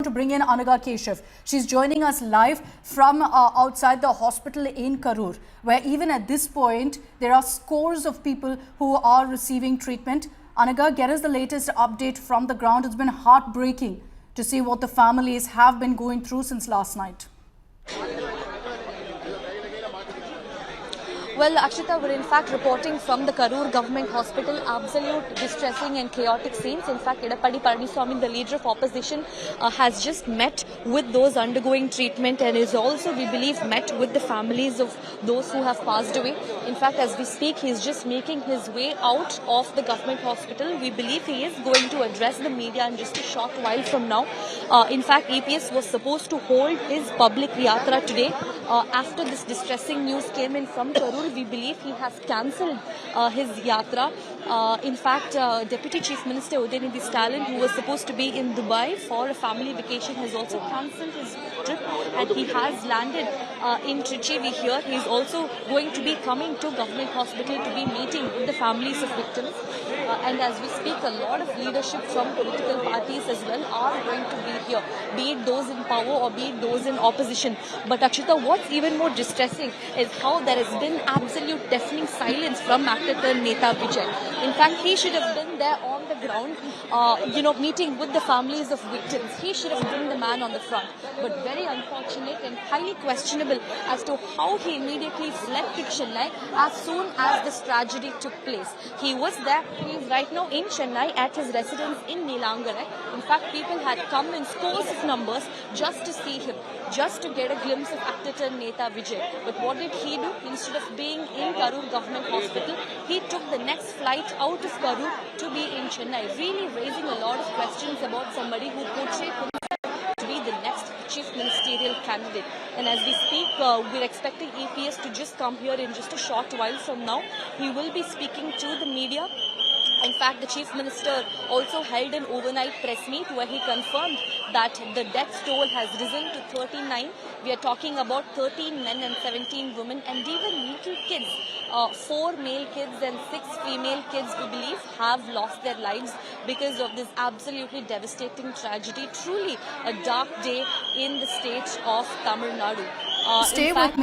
to bring in Anaga Keshav. She's joining us live from outside the hospital in Karur, where even at this point, there are scores of people who are receiving treatment. Anaga, get us the latest update from the ground. It's been heartbreaking to see what the families have been going through since last night. Well, Akshita, we're in fact reporting from the Karur Government Hospital. Absolute distressing and chaotic scenes. In fact, Edappadi Palaniswamy, the leader of opposition, has just met with those undergoing treatment and is also, we believe, met with the families of those who have passed away. In fact, as we speak, he's just making his way out of the government hospital. We believe he is going to address the media in just a short while from now. In fact, EPS was supposed to hold his public yatra today. After this distressing news came in from Karur, we believe he has cancelled his yatra. In fact, Deputy Chief Minister Udayanidhi Stalin, who was supposed to be in Dubai for a family vacation, has also cancelled his trip and he has landed in Trichy. We hear he is also going to be coming to Government Hospital to be meeting with the families of victims. And as we speak, a lot of leadership from political parties as well are going to be here, be it those in power or be it those in opposition. But Akshita, what's even more distressing is how there has been absolute deafening silence from actor turned Neta Vijay. In fact, he should have been there on the ground, meeting with the families of victims. He should have been the man on the front. But very unfortunate and highly questionable as to how he immediately fled to Chennai as soon as this tragedy took place. He was there. He is right now in Chennai at his residence in Neelangarai. In fact, people had come in scores of numbers just to see him, just to get a glimpse of actor turned Neta Vijay. But what did he do? Instead of being in Karur Government Hospital, he took the next flight out of Karur to be in Chennai, really raising a lot of questions about somebody who portrayed himself to be the next chief ministerial candidate. And as we speak, we're expecting EPS to just come here in just a short while from now. He will be speaking to the media. In fact, the Chief Minister also held an overnight press meet where he confirmed that the death toll has risen to 39. We are talking about 13 men and 17 women and even little kids. 4 male kids and 6 female kids, we believe, have lost their lives because of this absolutely devastating tragedy. Truly a dark day in the state of Tamil Nadu. Stay with me.